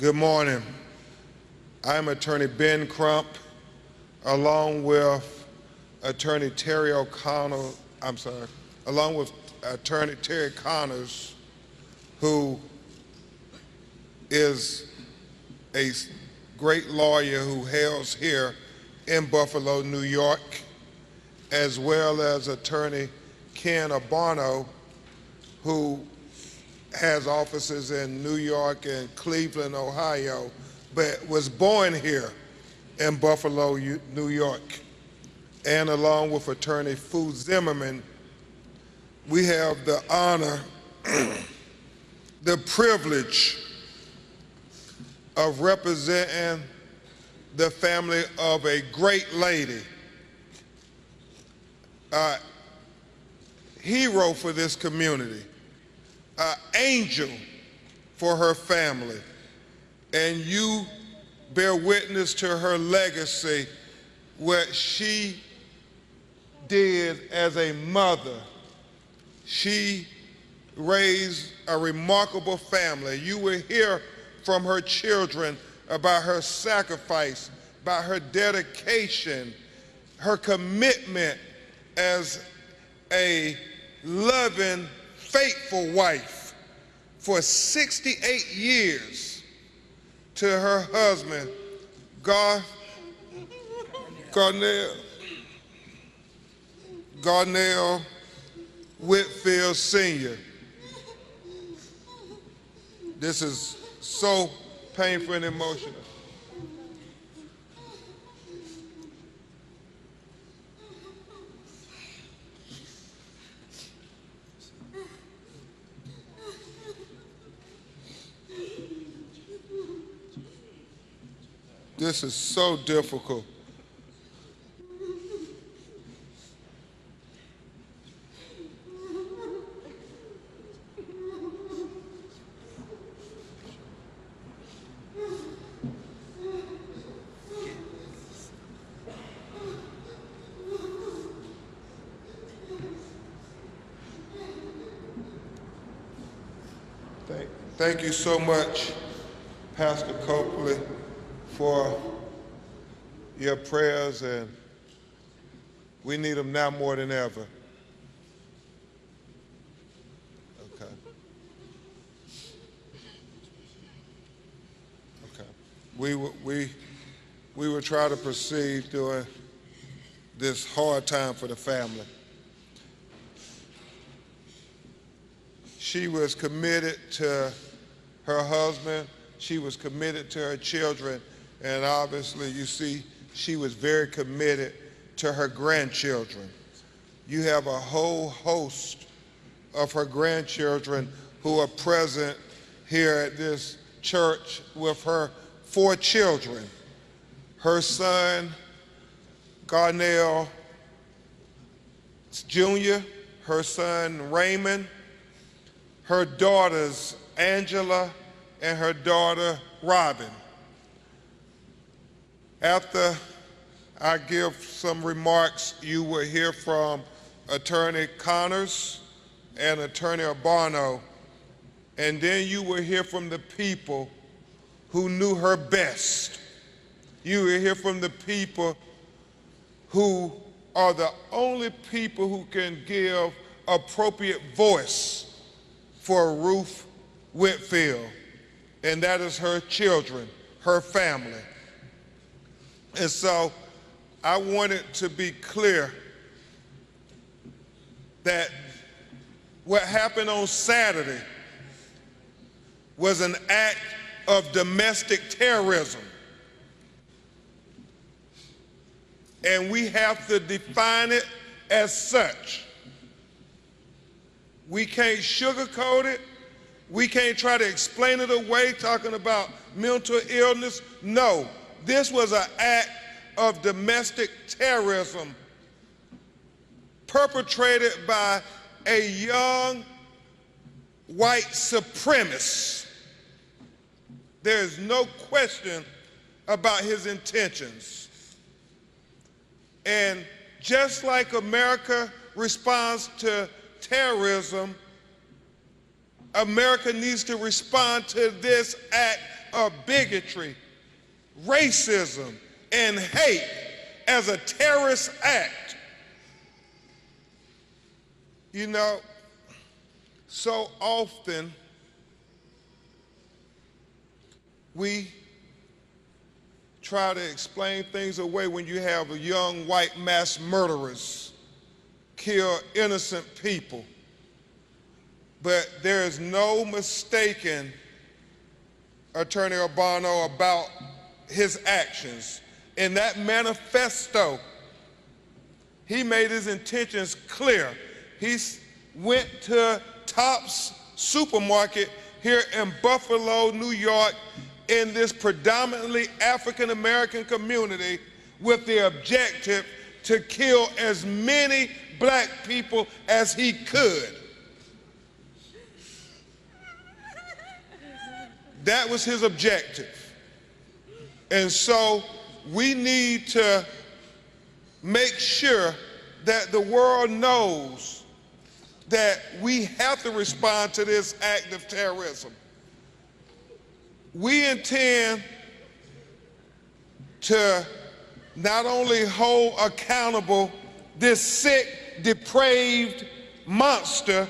Good morning. I'm Attorney Ben Crump, along with Attorney along with Attorney Terry Connors, who is a great lawyer who hails here in Buffalo, New York, as well as Attorney Ken Abbarno, who has offices in New York and Cleveland, Ohio, but was born here in Buffalo, New York. And along with Attorney Fu Zimmerman, we have the honor, the privilege of representing the family of a great lady, a hero for this community, an angel for her family, and you bear witness to her legacy, what she did as a mother. She raised a remarkable family. You will hear from her children about her sacrifice, about her dedication, her commitment as a loving, faithful wife for 68 years to her husband, Garnell Whitfield Sr. This is so painful and emotional. This is so difficult. Thank you so much, Pastor Copley, for your prayers, and we need them now more than ever. Okay. We will try to proceed during this hard time for the family. She was committed to her husband. She was committed to her children. And obviously, you see, she was very committed to her grandchildren. You have a whole host of her grandchildren who are present here at this church with her 4 children. Her son, Garnell Jr., her son, Raymond, her daughters, Angela, and her daughter, Robin. After I give some remarks, you will hear from Attorney Connors and Attorney Abbarno, and then you will hear from the people who knew her best. You will hear from the people who are the only people who can give appropriate voice for Ruth Whitfield, and that is her children, her family. And so I wanted to be clear that what happened on Saturday was an act of domestic terrorism. And we have to define it as such. We can't sugarcoat it. We can't try to explain it away, talking about mental illness. No, this was an act of domestic terrorism perpetrated by a young white supremacist. There is no question about his intentions. And just like America responds to terrorism, America needs to respond to this act of bigotry, racism, and hate as a terrorist act. You know, so often we try to explain things away when you have a young white mass murderers kill innocent people. But there is no mistaking Attorney Abbarno about his actions. In that manifesto, he made his intentions clear. He went to Tops Supermarket here in Buffalo, New York, in this predominantly African-American community with the objective to kill as many black people as he could. That was his objective. And so we need to make sure that the world knows that we have to respond to this act of terrorism. We intend to not only hold accountable this sick, depraved monster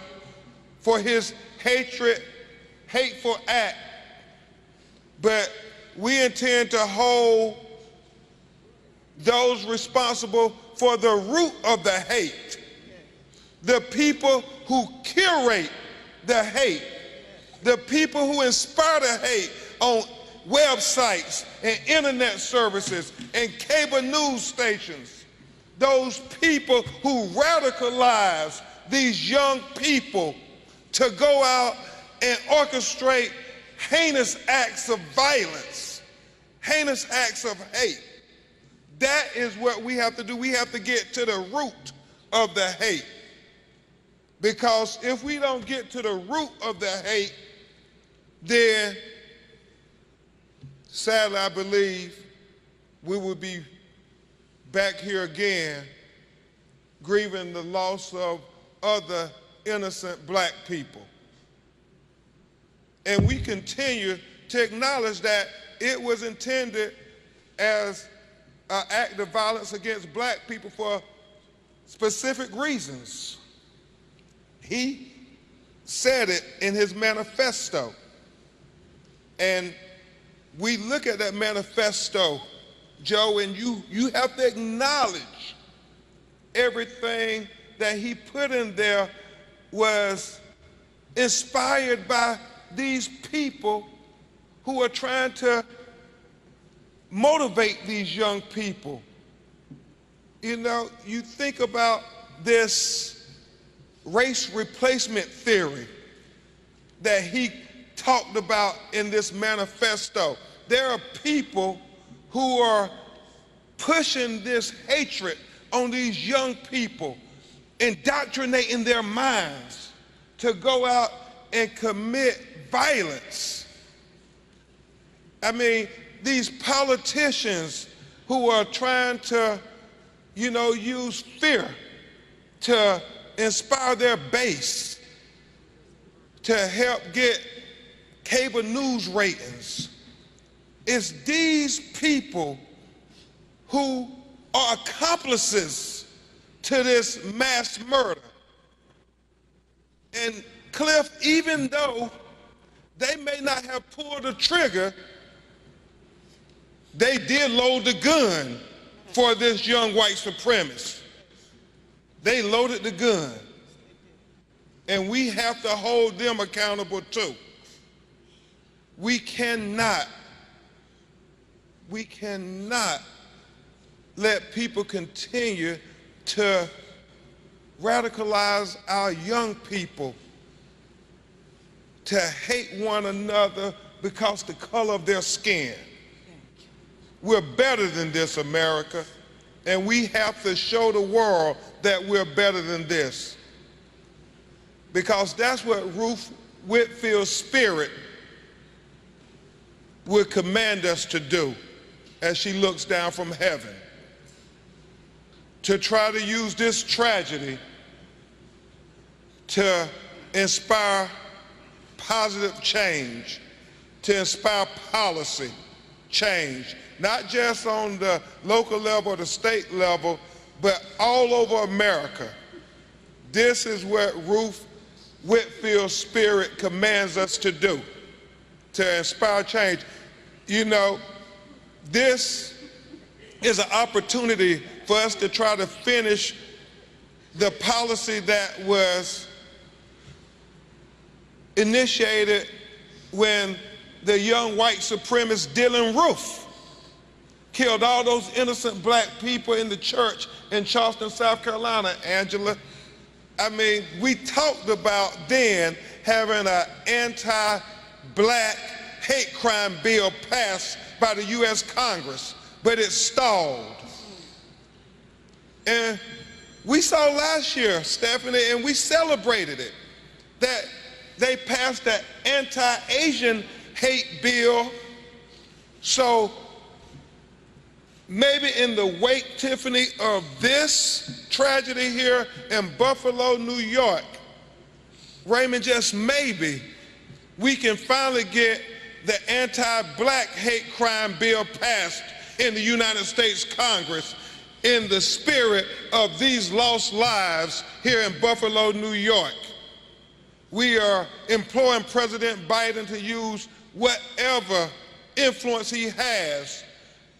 for his hateful act, but we intend to hold those responsible for the root of the hate, the people who curate the hate, the people who inspire the hate on websites and internet services and cable news stations, those people who radicalize these young people to go out and orchestrate heinous acts of violence, heinous acts of hate. That is what we have to do. We have to get to the root of the hate. Because if we don't get to the root of the hate, then sadly, I believe we will be back here again grieving the loss of other innocent black people. And we continue to acknowledge that it was intended as an act of violence against black people for specific reasons. He said it in his manifesto. And we look at that manifesto, Joe, and you have to acknowledge everything that he put in there was inspired by these people who are trying to motivate these young people. You know, you think about this race replacement theory that he talked about in this manifesto. There are people who are pushing this hatred on these young people, indoctrinating their minds to go out and commit violence. I mean, these politicians who are trying to, you know, use fear to inspire their base, to help get cable news ratings. It's these people who are accomplices to this mass murder. And Cliff, even though they may not have pulled the trigger, they did load the gun for this young white supremacist. They loaded the gun. And we have to hold them accountable too. We cannot let people continue to radicalize our young people to hate one another because the color of their skin. We're better than this, America, and we have to show the world that we're better than this. Because that's what Ruth Whitfield's spirit would command us to do as she looks down from heaven, to try to use this tragedy to inspire positive change, to inspire policy change, not just on the local level or the state level, but all over America. This is what Ruth Whitfield's spirit commands us to do, to inspire change. You know, this is an opportunity for us to try to finish the policy that was initiated when the young white supremacist Dylann Roof killed all those innocent black people in the church in Charleston, South Carolina, Angela. I mean, we talked about then having an anti-black hate crime bill passed by the U.S. Congress, but it stalled. And we saw last year, Stephanie, and we celebrated it, that they passed that anti-Asian hate bill. So maybe in the wake, Tiffany, of this tragedy here in Buffalo, New York, Raymond, just maybe we can finally get the anti-black hate crime bill passed in the United States Congress in the spirit of these lost lives here in Buffalo, New York. We are imploring President Biden to use whatever influence he has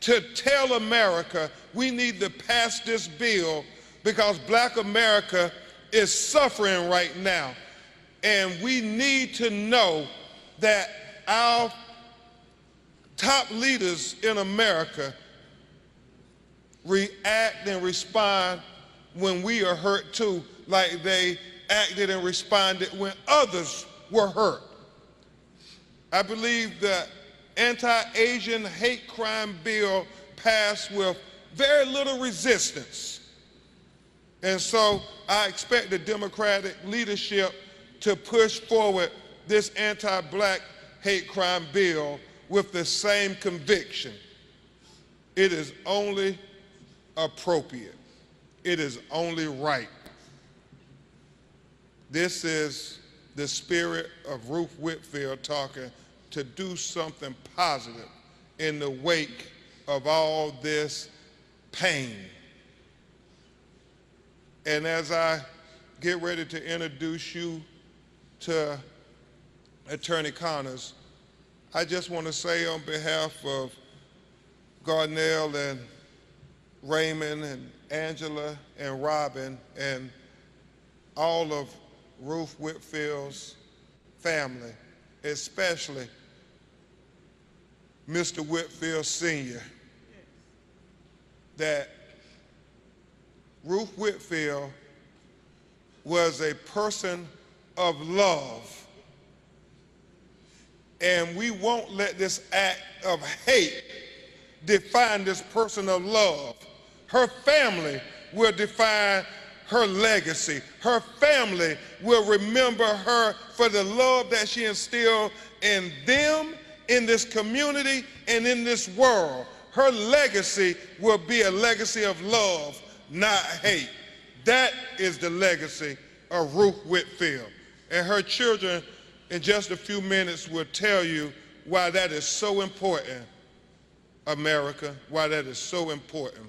to tell America we need to pass this bill because Black America is suffering right now. And we need to know that our top leaders in America react and respond when we are hurt too, like they acted and responded when others were hurt. I believe the anti-Asian hate crime bill passed with very little resistance. And so I expect the Democratic leadership to push forward this anti-black hate crime bill with the same conviction. It is only appropriate. It is only right. This is the spirit of Ruth Whitfield talking to do something positive in the wake of all this pain. And as I get ready to introduce you to Attorney Connors, I just want to say on behalf of Garnell and Raymond and Angela and Robin and all of Ruth Whitfield's family, especially Mr. Whitfield Sr., that Ruth Whitfield was a person of love. And we won't let this act of hate define this person of love. Her family will define her legacy. Her family will remember her for the love that she instilled in them, in this community, and in this world. Her legacy will be a legacy of love, not hate. That is the legacy of Ruth Whitfield. And her children, in just a few minutes, will tell you why that is so important, America, why that is so important.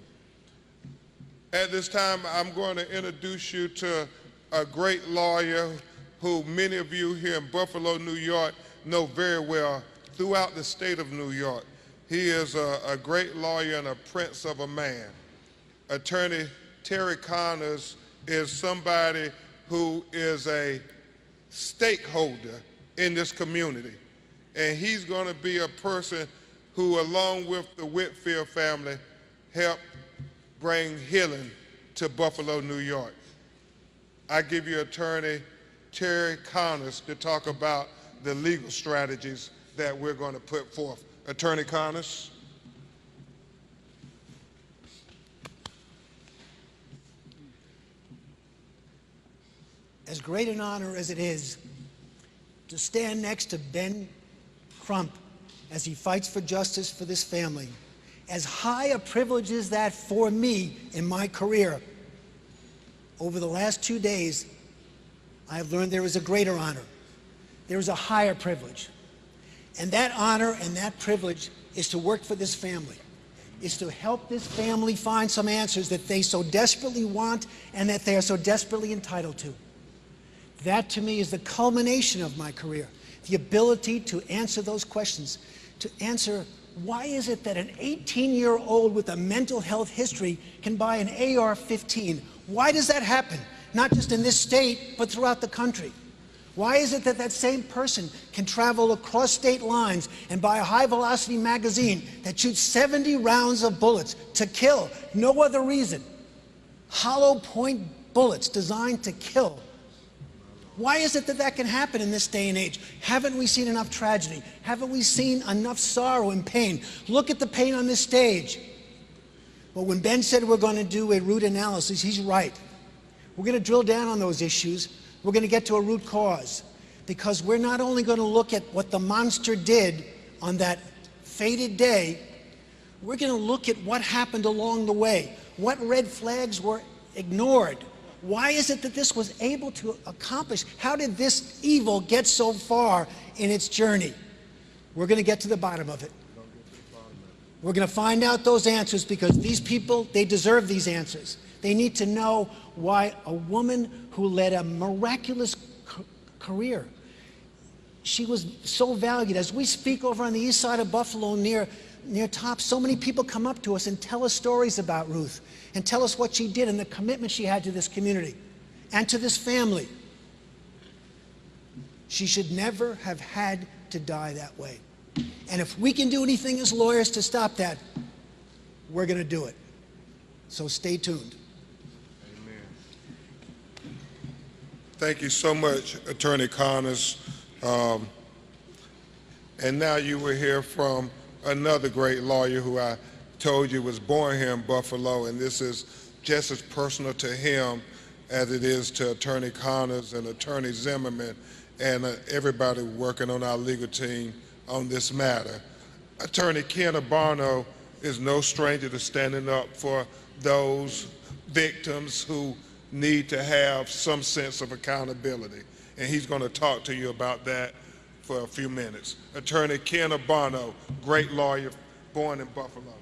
At this time, I'm going to introduce you to a great lawyer who many of you here in Buffalo, New York know very well throughout the state of New York. He is a great lawyer and a prince of a man. Attorney Terry Connors is somebody who is a stakeholder in this community. And he's going to be a person who, along with the Whitfield family, helped bring healing to Buffalo, New York. I give you Attorney Terry Connors to talk about the legal strategies that we're going to put forth. Attorney Connors. As great an honor as it is to stand next to Ben Crump as he fights for justice for this family, as high a privilege as that for me in my career, over the last 2 days, I have learned there is a greater honor. There is a higher privilege. And that honor and that privilege is to work for this family, is to help this family find some answers that they so desperately want and that they are so desperately entitled to. That, to me, is the culmination of my career, the ability to answer those questions, to answer why is it that an 18-year-old with a mental health history can buy an AR-15? Why does that happen? Not just in this state, but throughout the country. Why is it that that same person can travel across state lines and buy a high-velocity magazine that shoots 70 rounds of bullets to kill? No other reason. Hollow point bullets designed to kill. Why is it that that can happen in this day and age? Haven't we seen enough tragedy? Haven't we seen enough sorrow and pain? Look at the pain on this stage. But when Ben said we're going to do a root analysis, he's right. We're going to drill down on those issues. We're going to get to a root cause, because we're not only going to look at what the monster did on that fated day, we're going to look at what happened along the way. What red flags were ignored? Why is it that this was able to accomplish? How did this evil get so far in its journey? We're going to get to the bottom of it. We're going to find out those answers, because these people, they deserve these answers. They need to know why a woman who led a miraculous career, she was so valued. As we speak over on the east side of Buffalo near Tops, so many people come up to us and tell us stories about Ruth and tell us what she did and the commitment she had to this community and to this family. She should never have had to die that way. And if we can do anything as lawyers to stop that, we're going to do it. So stay tuned. Thank you so much, Attorney Connors. And now you will hear from another great lawyer who I told you was born here in Buffalo, and this is just as personal to him as it is to Attorney Connors and Attorney Zimmerman and everybody working on our legal team on this matter. Attorney Ken Abbarno is no stranger to standing up for those victims who need to have some sense of accountability. And he's going to talk to you about that for a few minutes. Attorney Ken Abbarno, great lawyer, born in Buffalo.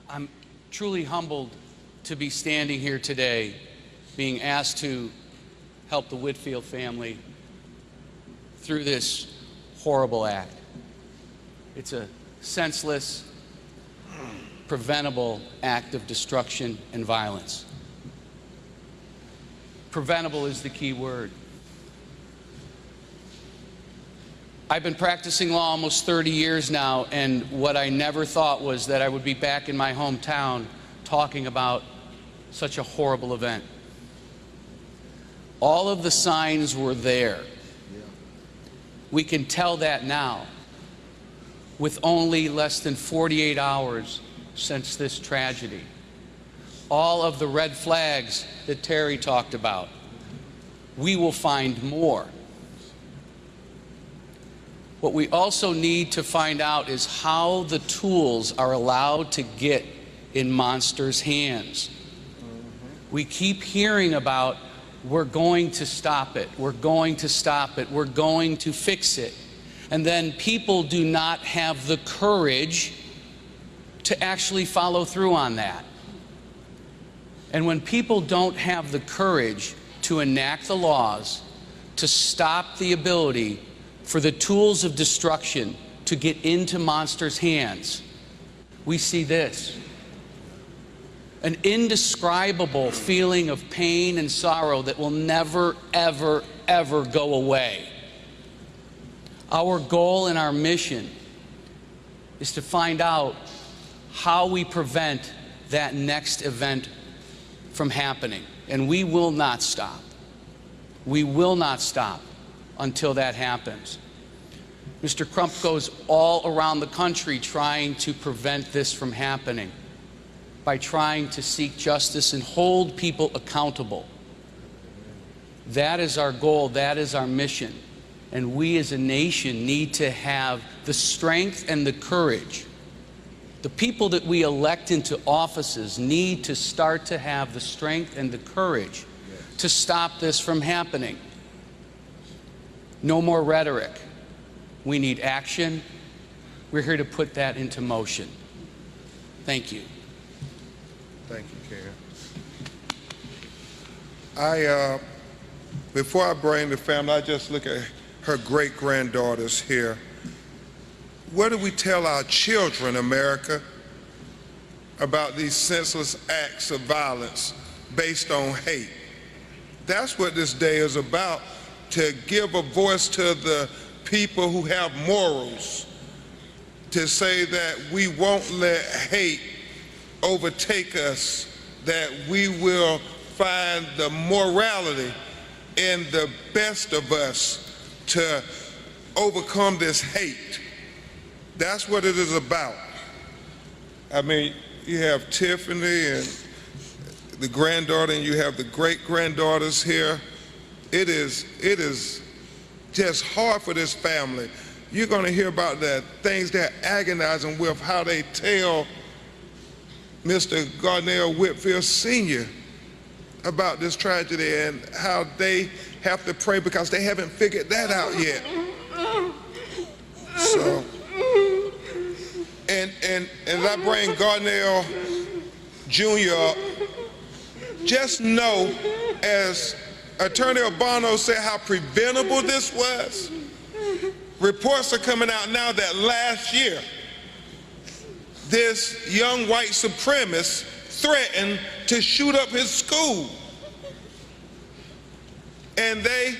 I'm truly humbled to be standing here today, being asked to help the Whitfield family through this horrible act. It's a senseless, preventable act of destruction and violence. Preventable is the key word. I've been practicing law almost 30 years now, and what I never thought was that I would be back in my hometown talking about such a horrible event. All of the signs were there. We can tell that now, with only less than 48 hours since this tragedy. All of the red flags that Terry talked about, we will find more. What we also need to find out is how the tools are allowed to get in monsters' hands. We keep hearing about, we're going to stop it, we're going to stop it, we're going to fix it. And then people do not have the courage to actually follow through on that. And when people don't have the courage to enact the laws to stop the ability for the tools of destruction to get into monsters' hands, we see this. An indescribable feeling of pain and sorrow that will never, ever, ever go away. Our goal and our mission is to find out how we prevent that next event from happening. And we will not stop. We will not stop until that happens. Mr. Crump goes all around the country trying to prevent this from happening by trying to seek justice and hold people accountable. That is our goal. That is our mission. And we as a nation need to have the strength and the courage. The people that we elect into offices need to start to have the strength and the courage to stop this from happening. No more rhetoric. We need action. We're here to put that into motion. Thank you. Thank you, Karen. Before I bring the family, I just look at her great-granddaughters here. What do we tell our children, America, about these senseless acts of violence based on hate? That's what this day is about, to give a voice to the people who have morals, to say that we won't let hate overtake us, that we will find the morality in the best of us to overcome this hate. That's what it is about. I mean, you have Tiffany and the granddaughter, and you have the great-granddaughters here. It is just hard for this family. You're going to hear about the things they're agonizing with, how they tell Mr. Garnell Whitfield Sr. about this tragedy and how they have to pray because they haven't figured that out yet. So, and as I bring Garnell Jr. up, just know, as Attorney Abbarno said, how preventable this was. Reports are coming out now that last year, this young white supremacist threatened to shoot up his school. And they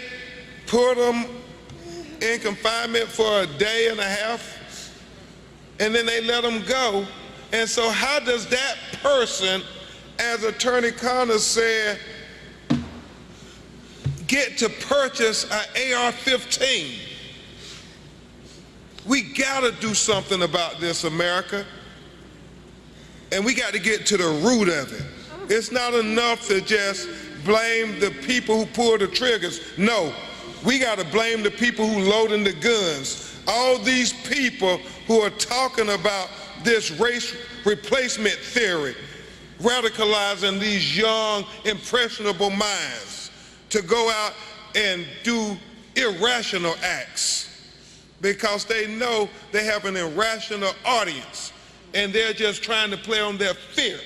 put him in confinement for a day and a half, and then they let him go. And so how does that person, as Attorney Connors said, get to purchase an AR-15? We gotta do something about this, America. And we got to get to the root of it. It's not enough to just blame the people who pull the triggers. No, we got to blame the people who loading the guns. All these people who are talking about this race replacement theory, radicalizing these young, impressionable minds to go out and do irrational acts because they know they have an irrational audience and they're just trying to play on their fear.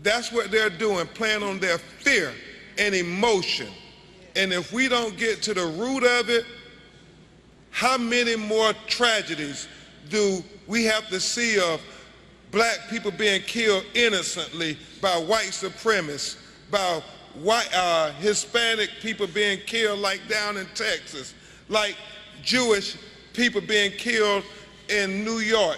That's what they're doing, playing on their fear and emotion. And if we don't get to the root of it, how many more tragedies do we have to see of black people being killed innocently by white supremacists, by Hispanic people being killed like down in Texas, like Jewish people being killed in New York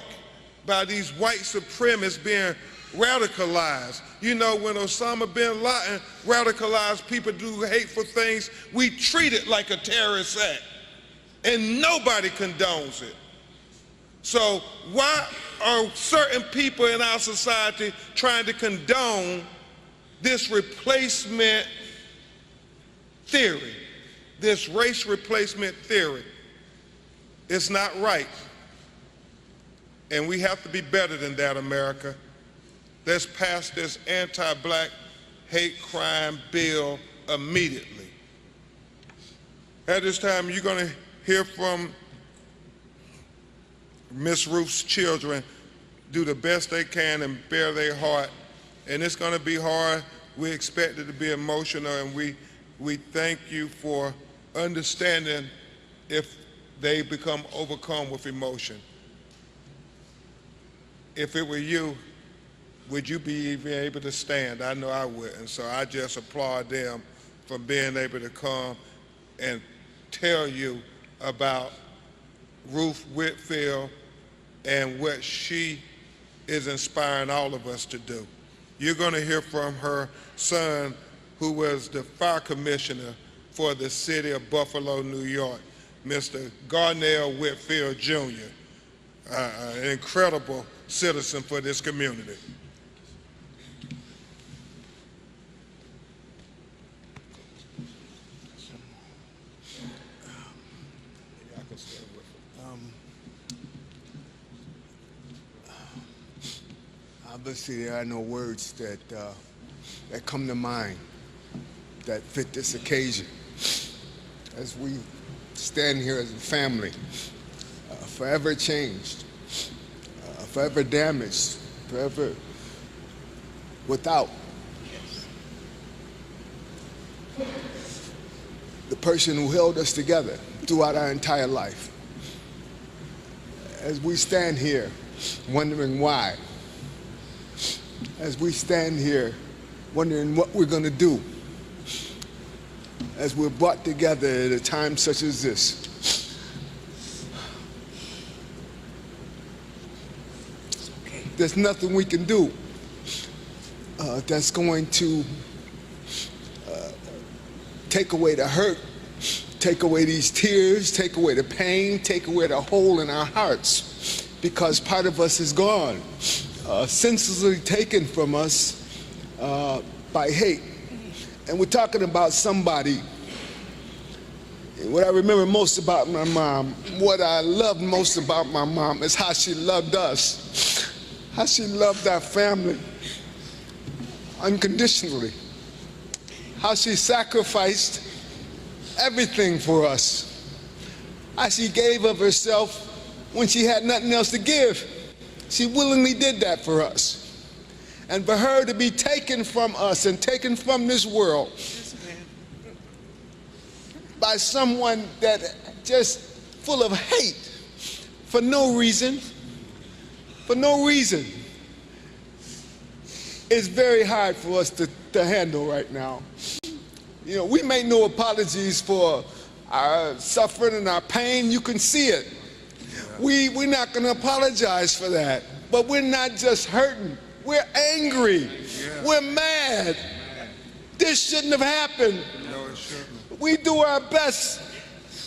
by these white supremacists being radicalized. You know, when Osama bin Laden radicalized people do hateful things, we treat it like a terrorist act, and nobody condones it. So why are certain people in our society trying to condone this replacement theory, this race replacement theory? It's not right. And we have to be better than that, America. Let's pass this anti-black hate crime bill immediately. At this time, you're going to hear from Miss Ruth's children do the best they can and bear their heart. And it's going to be hard. We expect it to be emotional, and we thank you for understanding if they become overcome with emotion. If it were you, would you be even able to stand? I know I wouldn't. So I just applaud them for being able to come and tell you about Ruth Whitfield and what she is inspiring all of us to do. You're going to hear from her son, who was the fire commissioner for the city of Buffalo, New York, Mr. Garnell Whitfield Jr., an incredible citizen for this community. Obviously, there are no words that that come to mind that fit this occasion as we stand here as a family, forever changed, forever damaged, forever without the person who held us together throughout our entire life. As we stand here wondering why, as we stand here wondering what we're going to do, as we're brought together at a time such as this, there's nothing we can do that's going to take away the hurt, take away these tears, take away the pain, take away the hole in our hearts, because part of us is gone, senselessly taken from us by hate. And we're talking about somebody. What I remember most about my mom, what I loved most about my mom is how she loved us, how she loved our family unconditionally, how she sacrificed everything for us, how she gave of herself when she had nothing else to give. She willingly did that for us. And for her to be taken from us and taken from this world by someone that just full of hate for no reason, is very hard for us to handle right now. You know, we make no apologies for our suffering and our pain. You can see it. We're not going to apologize for that. But we're not just hurting. We're angry. Yeah. We're mad. This shouldn't have happened. No, it shouldn't. We do our best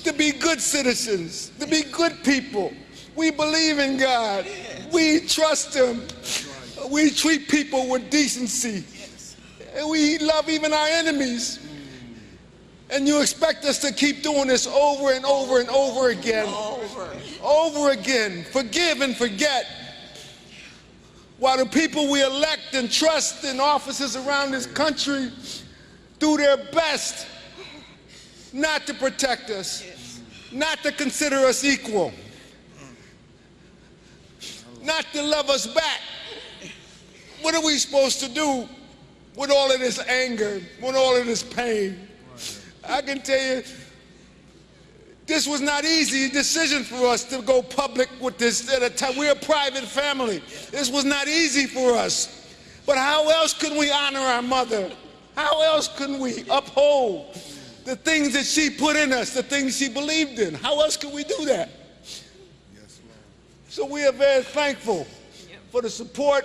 to be good citizens, to be good people. We believe in God. We trust Him. We treat people with decency. And we love even our enemies. And you expect us to keep doing this over and over and over again. Over again. Forgive and forget. While the people we elect and trust in offices around this country do their best not to protect us, not to consider us equal, not to love us back. What are we supposed to do with all of this anger, with all of this pain? I can tell you, this was not easy decision for us to go public with this at a time. We're a private family. This was not easy for us. But how else can we honor our mother? How else can we uphold the things that she put in us, the things she believed in? How else can we do that? So we are very thankful for the support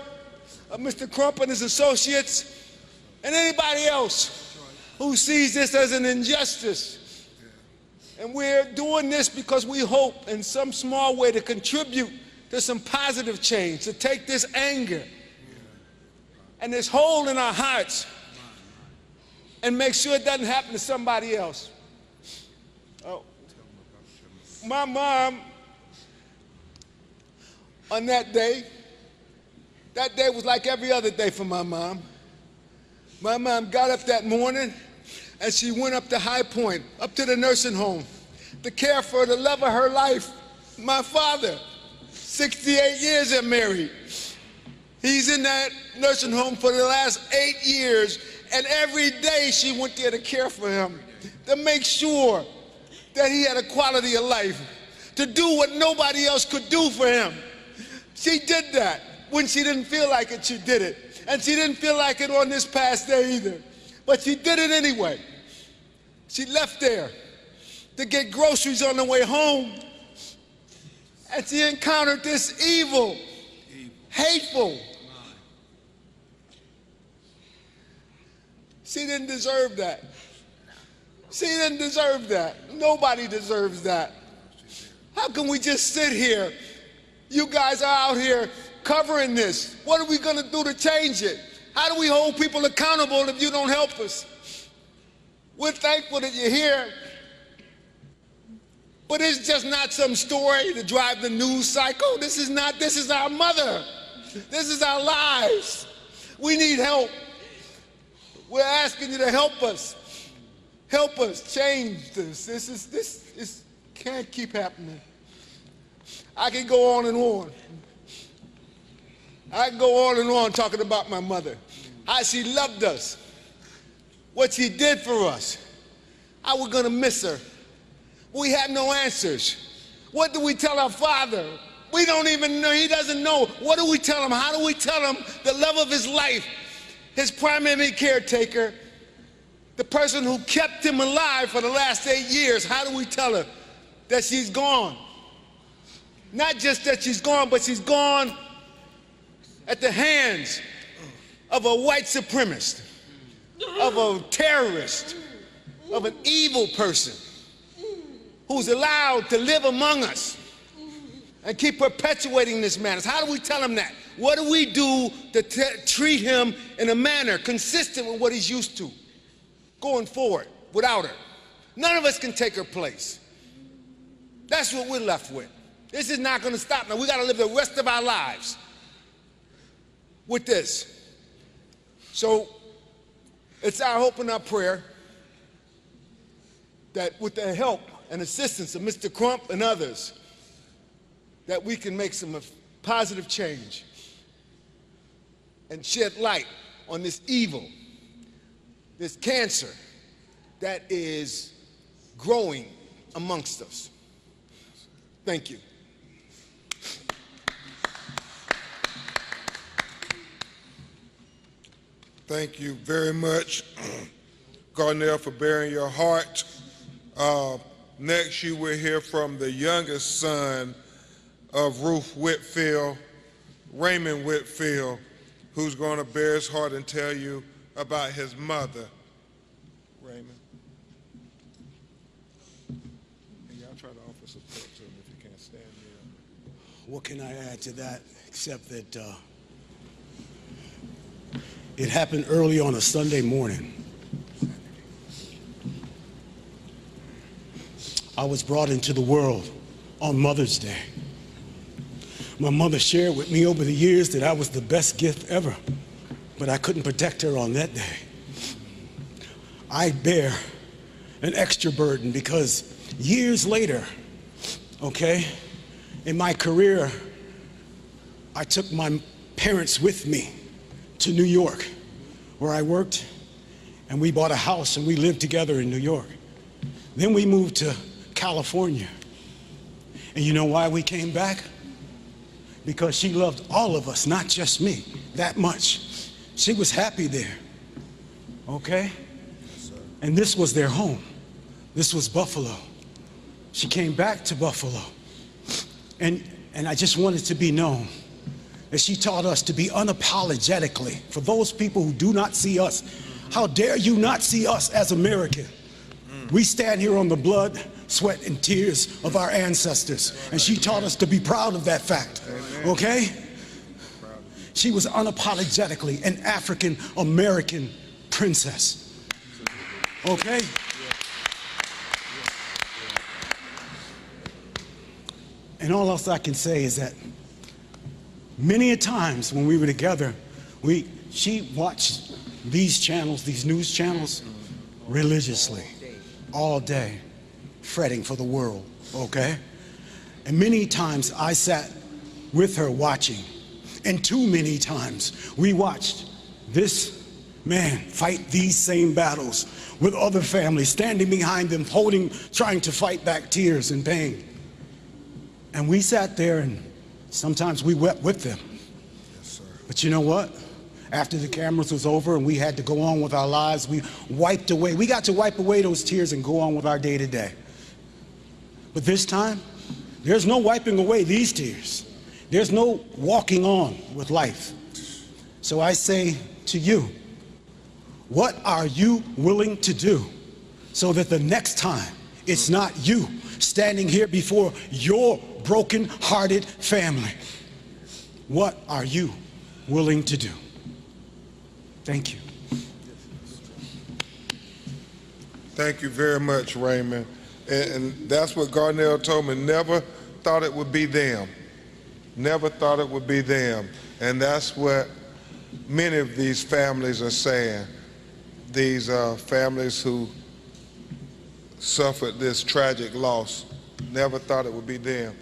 of Mr. Crump and his associates and anybody else who sees this as an injustice. And we're doing this because we hope in some small way to contribute to some positive change, to take this anger and this hole in our hearts and make sure it doesn't happen to somebody else. Oh. My mom, on that day was like every other day for my mom. My mom got up that morning and she went up to High Point, up to the nursing home, to care for the love of her life, my father. 68 years they're married. He's in that nursing home for the last 8 years, and every day she went there to care for him, to make sure that he had a quality of life, to do what nobody else could do for him. She did that. When she didn't feel like it, she did it. And she didn't feel like it on this past day either. But she did it anyway. She left there to get groceries on the way home. And she encountered this evil, hateful. She didn't deserve that. She didn't deserve that. Nobody deserves that. How can we just sit here? You guys are out here covering this. What are we going to do to change it? How do we hold people accountable if you don't help us? We're thankful that you're here. But it's just not some story to drive the news cycle. This is our mother. This is our lives. We need help. We're asking you to help us. Help us change this. This can't keep happening. I can go on and on. I can go on and on talking about my mother. How she loved us. What she did for us. How we're gonna miss her. We have no answers. What do we tell our father? We don't even know, he doesn't know. What do we tell him? How do we tell him the love of his life, his primary caretaker, the person who kept him alive for the last 8 years? How do we tell her that she's gone? Not just that she's gone, but she's gone at the hands of a white supremacist, of a terrorist, of an evil person who's allowed to live among us and keep perpetuating this madness. How do we tell him that? What do we do to treat him in a manner consistent with what he's used to going forward without her? None of us can take her place. That's what we're left with. This is not going to stop now. We got to live the rest of our lives with this. So it's our hope and our prayer that with the help and assistance of Mr. Crump and others, that we can make some positive change and shed light on this evil, this cancer that is growing amongst us. Thank you. Thank you very much, Garnell, for bearing your heart. Next, you will hear from the youngest son of Ruth Whitfield, Raymond Whitfield, who's going to bear his heart and tell you about his mother. Raymond. And y'all try to offer support to him if you can't stand there. What can I add to that except that it happened early on a Sunday morning. I was brought into the world on Mother's Day. My mother shared with me over the years that I was the best gift ever, but I couldn't protect her on that day. I bear an extra burden because years later, okay, in my career, I took my parents with me to New York, where I worked, and we bought a house and we lived together in New York. Then we moved to California. And you know why we came back? Because she loved all of us, not just me, that much. She was happy there, okay? And this was their home. This was Buffalo. She came back to Buffalo. And I just wanted to be known that she taught us to be unapologetically, for those people who do not see us, how dare you not see us as American? We stand here on the blood, sweat, and tears of our ancestors, and she taught us to be proud of that fact, okay? She was unapologetically an African-American princess, okay? And all else I can say is that many a times when we were together, she watched these channels, these news channels, religiously, all day, fretting for the world, okay? And many times I sat with her watching, and too many times we watched this man fight these same battles with other families, standing behind them, trying to fight back tears and pain. And we sat there and sometimes we wept with them. Yes, sir. But you know what? After the cameras was over and we had to go on with our lives, we wiped away. We got to wipe away those tears and go on with our day to day. But this time, there's no wiping away these tears. There's no walking on with life. So I say to you, what are you willing to do so that the next time it's not you standing here before your broken-hearted family? What are you willing to do? Thank you. Thank you very much, Raymond. And that's what Garnell told me. Never thought it would be them. Never thought it would be them. And that's what many of these families are saying. these families who suffered this tragic loss. Never thought it would be them.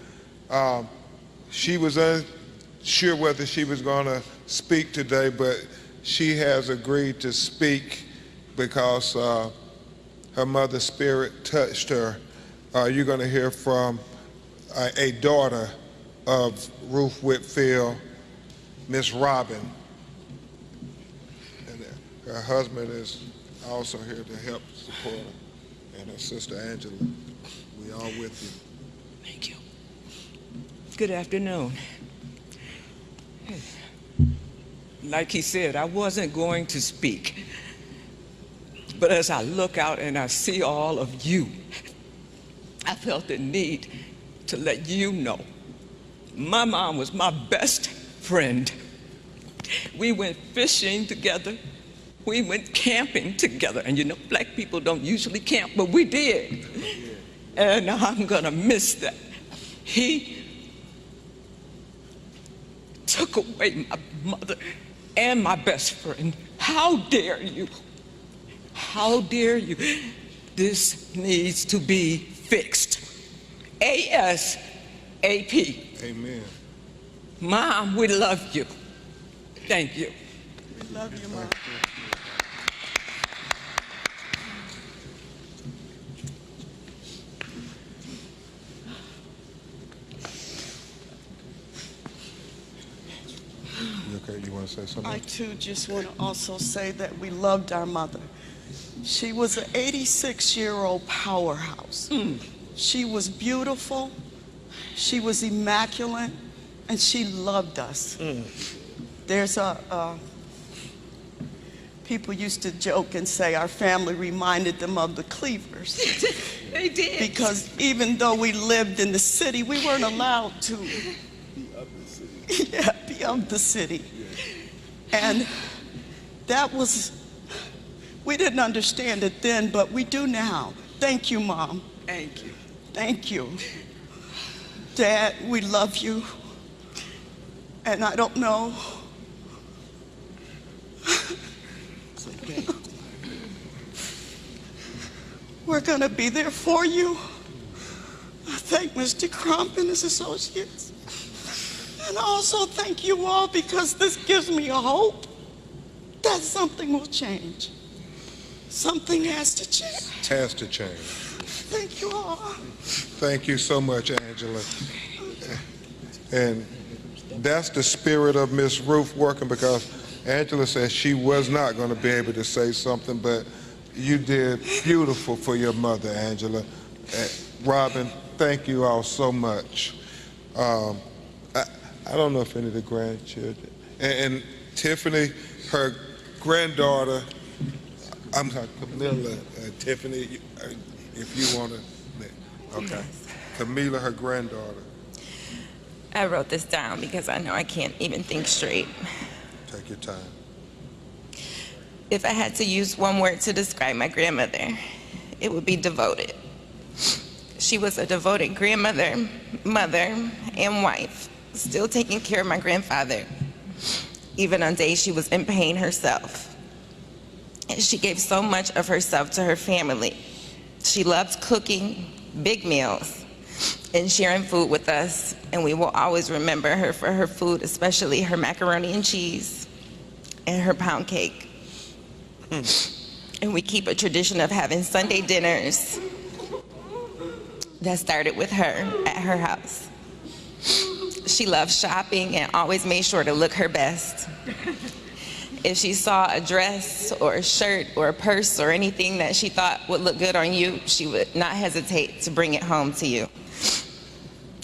She was unsure whether she was going to speak today, but she has agreed to speak because her mother's spirit touched her. You're going to hear from a daughter of Ruth Whitfield, Miss Robin. And her husband is also here to help support her, and her sister Angela. We all with you. Thank you. Good afternoon. Like he said, I wasn't going to speak. But as I look out and I see all of you, I felt the need to let you know my mom was my best friend. We went fishing together. We went camping together. And you know, black people don't usually camp, but we did. And I'm gonna miss that. He took away my mother and my best friend. How dare you? How dare you? This needs to be fixed. ASAP. Amen. Mom, we love you. Thank you. We love you, Mom. Okay, you want to say something? I too just want to also say that we loved our mother. She was an 86-year-old powerhouse. She was beautiful, she was immaculate, and she loved us. There's people used to joke and say our family reminded them of the Cleavers. They did. Because even though we lived in the city, we weren't allowed to be of the city. And that was, we didn't understand it then, but we do now. Thank you, Mom. Thank you. Thank you. Dad, we love you. And I don't know. It's okay. We're gonna be there for you. I thank Mr. Crump and his associates. And I also thank you all because this gives me a hope that something will change. Something has to change. Has to change. Thank you all. Thank you so much, Angela. And that's the spirit of Miss Ruth working, because Angela said she was not going to be able to say something, but you did beautiful for your mother, Angela. Robin, thank you all so much. I don't know if any of the grandchildren, and Tiffany, her granddaughter, I'm sorry, Camilla, Tiffany, if you want to, okay. Yes. Camilla, her granddaughter. I wrote this down because I know I can't even think straight. Take your time. If I had to use one word to describe my grandmother, it would be devoted. She was a devoted grandmother, mother, and wife, still taking care of my grandfather, even on days she was in pain herself. And she gave so much of herself to her family. She loved cooking big meals and sharing food with us, and we will always remember her for her food, especially her macaroni and cheese and her pound cake. And we keep a tradition of having Sunday dinners that started with her at her house. She loved shopping and always made sure to look her best. If she saw a dress or a shirt or a purse or anything that she thought would look good on you, she would not hesitate to bring it home to you.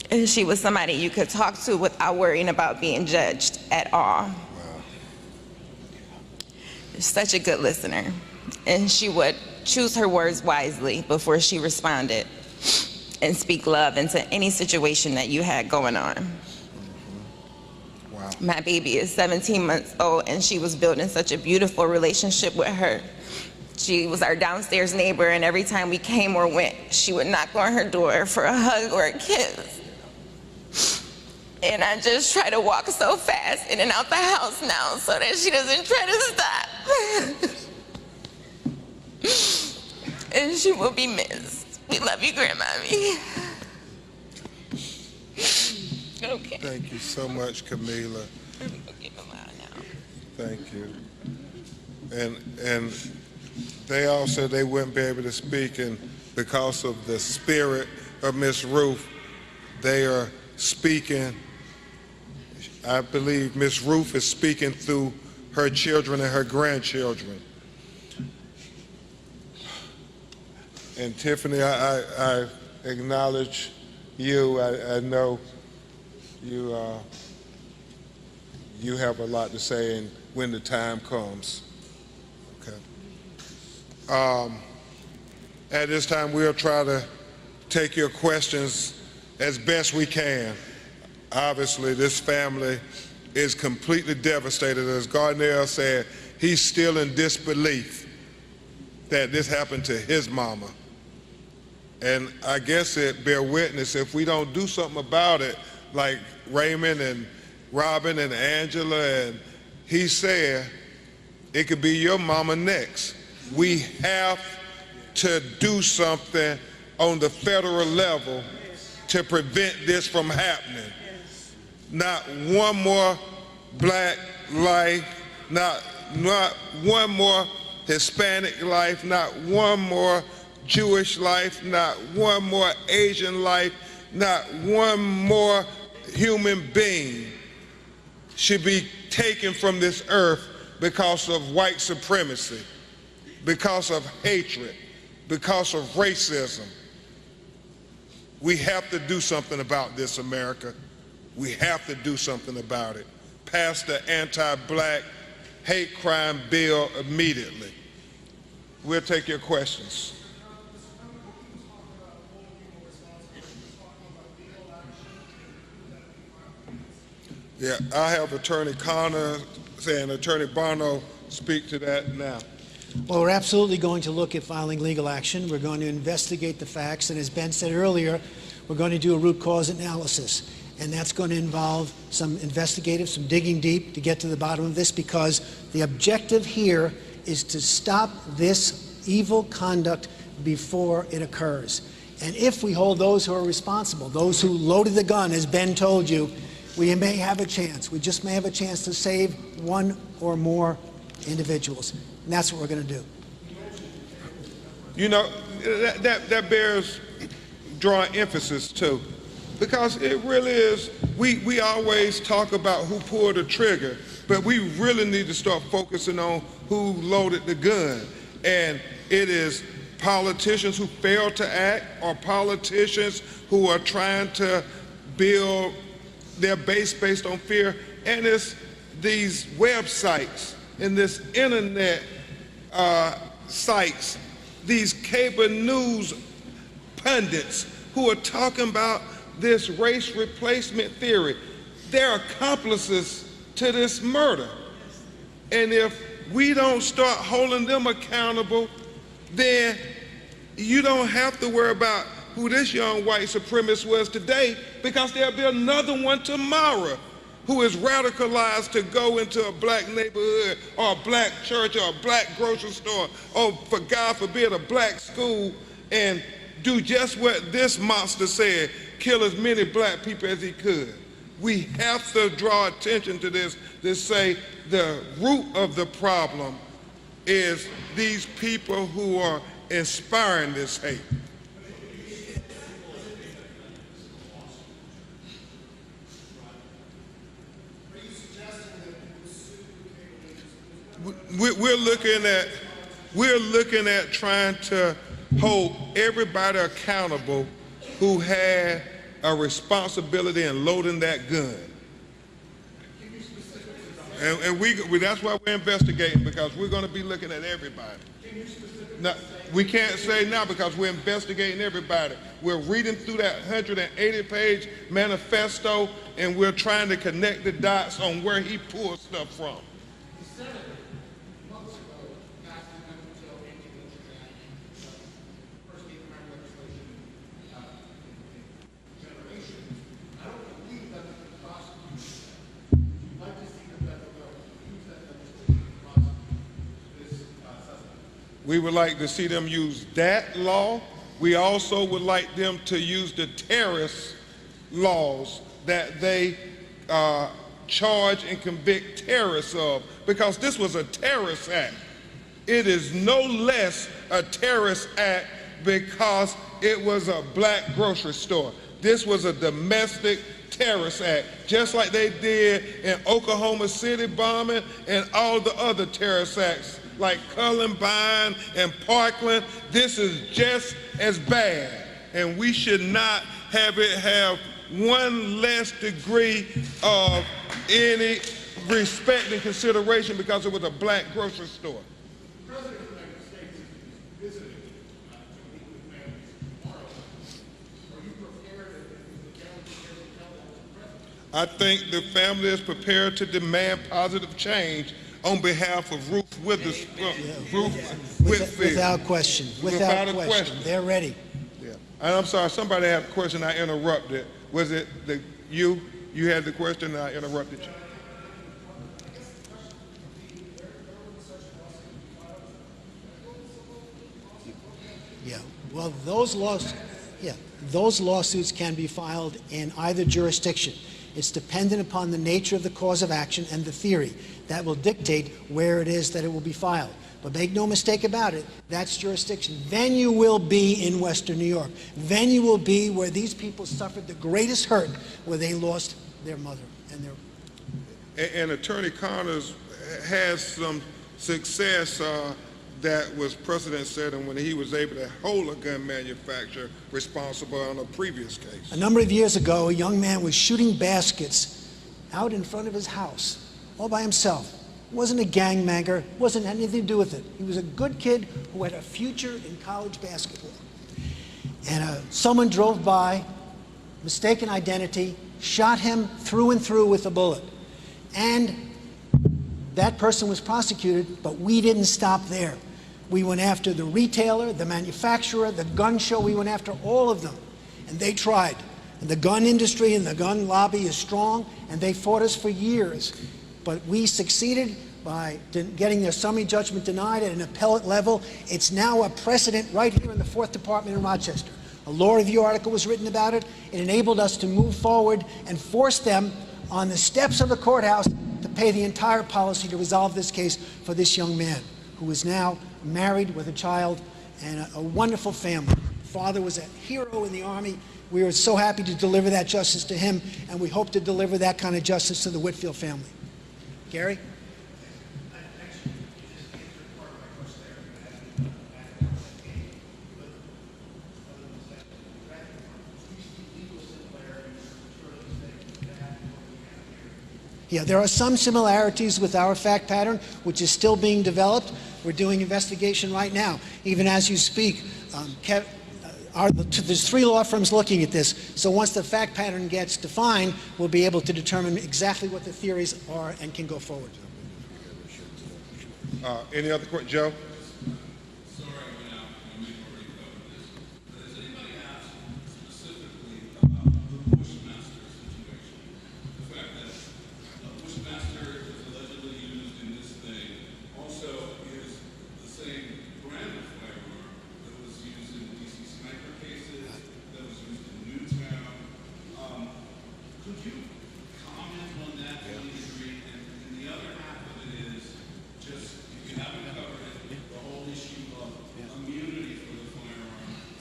And she was somebody you could talk to without worrying about being judged at all. Wow. Such a good listener. And she would choose her words wisely before she responded and speak love into any situation that you had going on. Wow. My baby is 17 months old, and she was building such a beautiful relationship with her. She was our downstairs neighbor, and every time we came or went, she would knock on her door for a hug or a kiss. And I just try to walk so fast in and out the house now so that she doesn't try to stop. and she will be missed. We love you, Grandmommy. Okay. Thank you so much, Camila. I'm gonna give him out now. Thank you. And they all said they wouldn't be able to speak, and because of the spirit of Miss Ruth, they are speaking. I believe Miss Ruth is speaking through her children and her grandchildren. And Tiffany, I acknowledge you. I know you you have a lot to say, and when the time comes. Okay. At this time, we'll try to take your questions as best we can. Obviously, this family is completely devastated. As Garnell said, he's still in disbelief that this happened to his mama. And I guess it bear witness, if we don't do something about it, like Raymond and Robin and Angela, and he said, it could be your mama next. We have to do something on the federal level to prevent this from happening. Not one more black life, not one more Hispanic life, not one more Jewish life, not one more Asian life, not one more human being should be taken from this earth because of white supremacy, because of hatred, because of racism. We have to do something about this, America. We have to do something about it. Pass the anti-black hate crime bill immediately. We'll take your questions. Yeah, I have Attorney Connor and Attorney Abbarno speak to that now. Well, we're absolutely going to look at filing legal action. We're going to investigate the facts, and as Ben said earlier, we're going to do a root cause analysis. And that's going to involve some investigative, some digging deep to get to the bottom of this, because the objective here is to stop this evil conduct before it occurs. And if we hold those who are responsible, those who loaded the gun, as Ben told you, we may have a chance. We just may have a chance to save one or more individuals. And that's what we're going to do. You know, that bears drawing emphasis too, because it really is, we always talk about who pulled the trigger, but we really need to start focusing on who loaded the gun. And it is politicians who fail to act, or politicians who are trying to build their base based on fear, and it's these websites and this internet sites, these cable news pundits who are talking about this race replacement theory. They're accomplices to this murder. And if we don't start holding them accountable, then you don't have to worry about who this young white supremacist was today, because there'll be another one tomorrow who is radicalized to go into a black neighborhood or a black church or a black grocery store or, for God forbid, a black school, and do just what this monster said, kill as many black people as he could. We have to draw attention to this, to say the root of the problem is these people who are inspiring this hate. We're looking at trying to hold everybody accountable who had a responsibility in loading that gun. And that's why we're investigating, because we're going to be looking at everybody. Now, we can't say now because we're investigating everybody. We're reading through that 180-page manifesto, and we're trying to connect the dots on where he pulled stuff from. We would like to see them use that law. We also would like them to use the terrorist laws that they charge and convict terrorists of, because this was a terrorist act. It is no less a terrorist act because it was a black grocery store. This was a domestic terrorist act, just like they did in Oklahoma City bombing and all the other terrorist acts like Columbine and Parkland. This is just as bad, and we should not have it have one less degree of any respect and consideration because it was a black grocery store. I think the family is prepared to demand positive change on behalf of Ruth Whitfield. Without question. Without a question. They're ready. Yeah. And I'm sorry, somebody had a question, I interrupted. Was it you? You had the question and I interrupted you. Yeah. Well, those lawsuits can be filed in either jurisdiction. It's dependent upon the nature of the cause of action and the theory. That will dictate where it is that it will be filed. But make no mistake about it, that's jurisdiction. Venue will be in Western New York. Venue will be where these people suffered the greatest hurt, where they lost their mother and their... And Attorney Connors has some success that was precedent setting when he was able to hold a gun manufacturer responsible on a previous case. A number of years ago, a young man was shooting baskets out in front of his house, all by himself. Wasn't a gangbanger, wasn't anything to do with it. He was a good kid who had a future in college basketball. And someone drove by, mistaken identity, shot him through and through with a bullet. And that person was prosecuted, but we didn't stop there. We went after the retailer, the manufacturer, the gun show. We went after all of them, and they tried. And the gun industry and the gun lobby is strong, and they fought us for years. But we succeeded by getting their summary judgment denied at an appellate level. It's now a precedent right here in the 4th Department in Rochester. A law review article was written about it. It enabled us to move forward and force them on the steps of the courthouse to pay the entire policy to resolve this case for this young man, who is now married with a child and a wonderful family. Father was a hero in the Army. We were so happy to deliver that justice to him, and we hope to deliver that kind of justice to the Whitfield family. Gary? Yeah, there are some similarities with our fact pattern, which is still being developed. We're doing investigation right now, even as you speak. There's 3 law firms looking at this, so once the fact pattern gets defined, we'll be able to determine exactly what the theories are and can go forward. Any other question? Joe?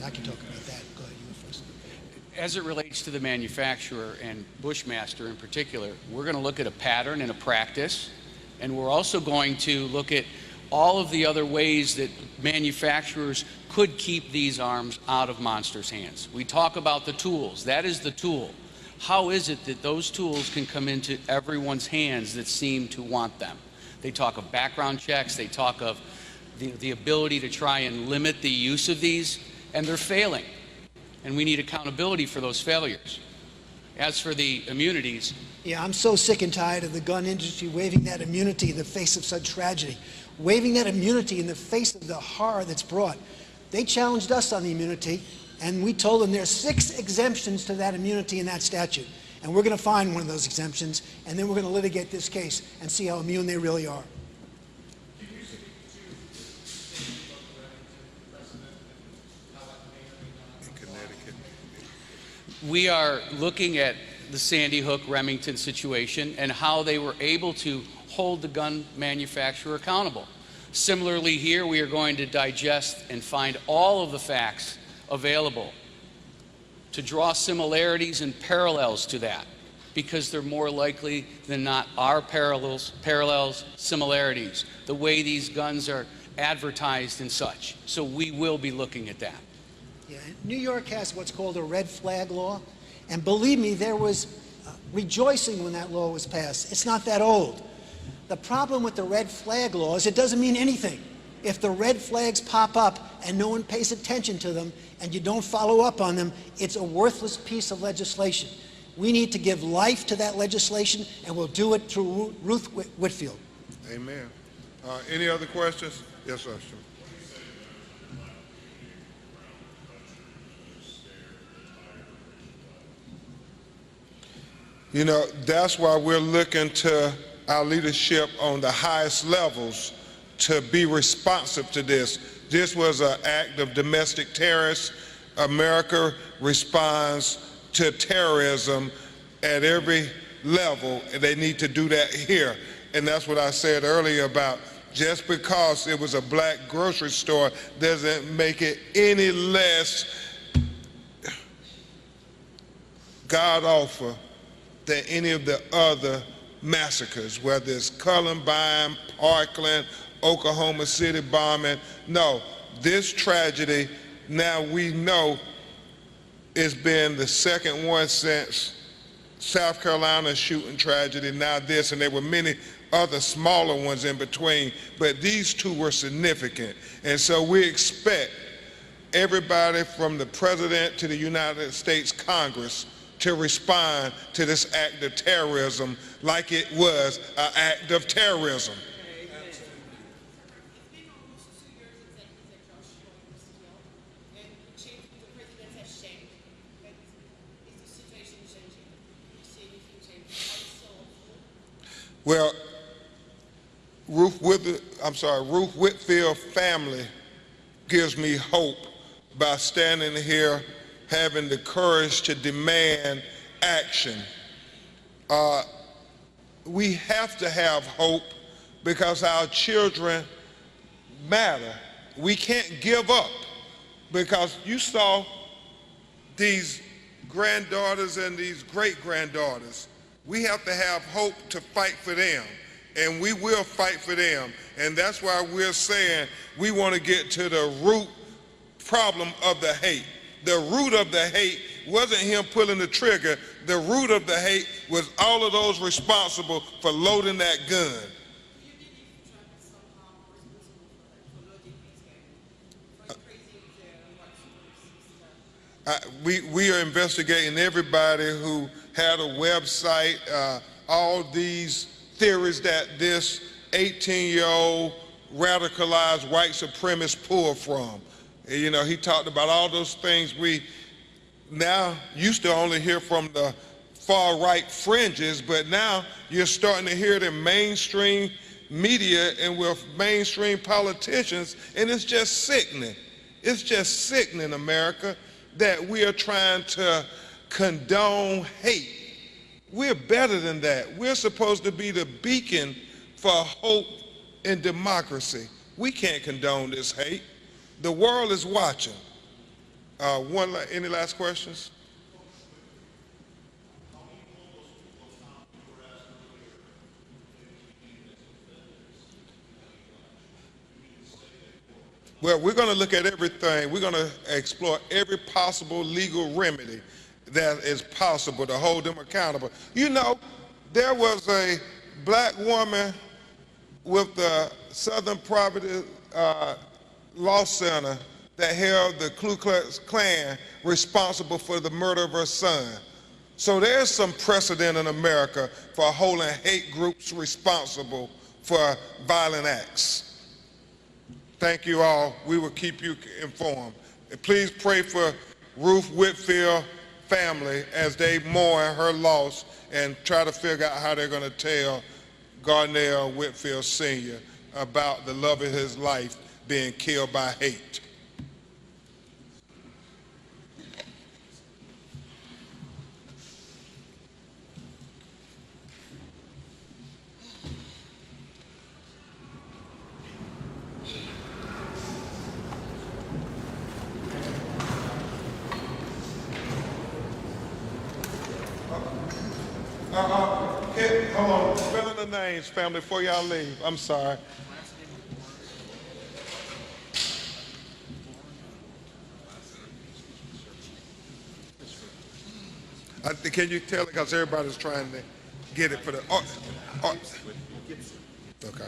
I can talk about that. Go ahead, you go first. As it relates to the manufacturer and Bushmaster in particular, we're going to look at a pattern and a practice, and we're also going to look at all of the other ways that manufacturers could keep these arms out of monsters' hands. We talk about the tools. That is the tool. How is it that those tools can come into everyone's hands that seem to want them? They talk of background checks. They talk of the ability to try and limit the use of these, and they're failing. And we need accountability for those failures. As for the immunities... Yeah, I'm so sick and tired of the gun industry waving that immunity in the face of such tragedy. Waving that immunity in the face of the horror that's brought. They challenged us on the immunity, and we told them there's 6 exemptions to that immunity in that statute. And we're going to find one of those exemptions, and then we're going to litigate this case and see how immune they really are. We are looking at the Sandy Hook Remington situation and how they were able to hold the gun manufacturer accountable. Similarly here, we are going to digest and find all of the facts available to draw similarities and parallels to that, because they're more likely than not are parallels, similarities, the way these guns are advertised and such. So we will be looking at that. Yeah, New York has what's called a red flag law, and believe me, there was rejoicing when that law was passed. It's not that old. The problem with the red flag law is it doesn't mean anything. If the red flags pop up and no one pays attention to them and you don't follow up on them, it's a worthless piece of legislation. We need to give life to that legislation, and we'll do it through Ruth Whitfield. Amen. Any other questions? Yes, sir. Sure. You know, that's why we're looking to our leadership on the highest levels to be responsive to this. This was an act of domestic terrorists. America responds to terrorism at every level, and they need to do that here. And that's what I said earlier about just because it was a black grocery store doesn't make it any less God-awful than any of the other massacres, whether it's Columbine, Parkland, Oklahoma City bombing. No, this tragedy, now we know, it's been the second one since South Carolina shooting tragedy, now this, and there were many other smaller ones in between, but these two were significant. And so we expect everybody from the President to the United States Congress to respond to this act of terrorism like it was an act of terrorism. Well, Ruth Whitfield family gives me hope by standing here having the courage to demand action. We have to have hope because our children matter. We can't give up because you saw these granddaughters and these great-granddaughters. We have to have hope to fight for them, and we will fight for them. And that's why we're saying we want to get to the root problem of the hate. The root of the hate wasn't him pulling the trigger. The root of the hate was all of those responsible for loading that gun. We are investigating everybody who had a website, all these theories that this 18-year-old radicalized white supremacist pulled from. You know, he talked about all those things we now used to only hear from the far-right fringes, but now you're starting to hear it in mainstream media and with mainstream politicians, and it's just sickening. It's just sickening, America, that we are trying to condone hate. We're better than that. We're supposed to be the beacon for hope and democracy. We can't condone this hate. The world is watching. Any last questions? Well, we're going to look at everything. We're going to explore every possible legal remedy that is possible to hold them accountable. You know, there was a black woman with the Southern Poverty Law Center that held the Ku Klux Klan responsible for the murder of her son. So there's some precedent in America for holding hate groups responsible for violent acts. Thank you all. We will keep you informed. And please pray for Ruth Whitfield family as they mourn her loss and try to figure out how they're going to tell Garnell Whitfield Sr. about the love of his life being killed by hate. Hold on, fill in the names, family, before y'all leave. I'm sorry. Can you tell it? Because everybody's trying to get it for the. Okay. Okay.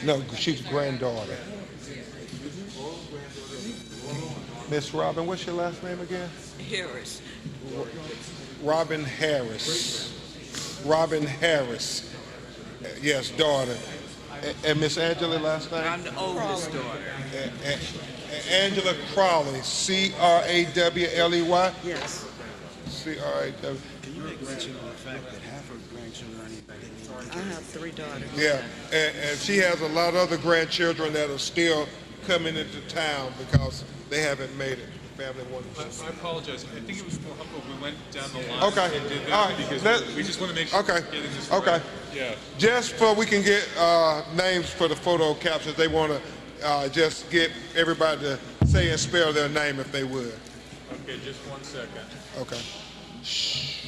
No, she's granddaughter. Miss Robin, what's your last name again? Harris. Robin Harris. Robin Harris. Yes, daughter. And Miss Angela, last name? I'm the oldest daughter. Angela Crowley, C-R-A-W-L-E-Y? Yes. C-R-A-W. Can you make mention of the fact that half her grandchildren aren't even I have 3 daughters. Yeah, and she has a lot of other grandchildren that are still coming into town because they haven't made it. The family wanted to. I apologize. I think it was more helpful if we went down the line Okay. and did that All right. because we just want to make sure Okay. we're getting this Okay. right. Yeah. Just for we can get names for the photo captions, they want to just get everybody to say and spell their name if they would. Okay, just 1 second. Okay. Shh.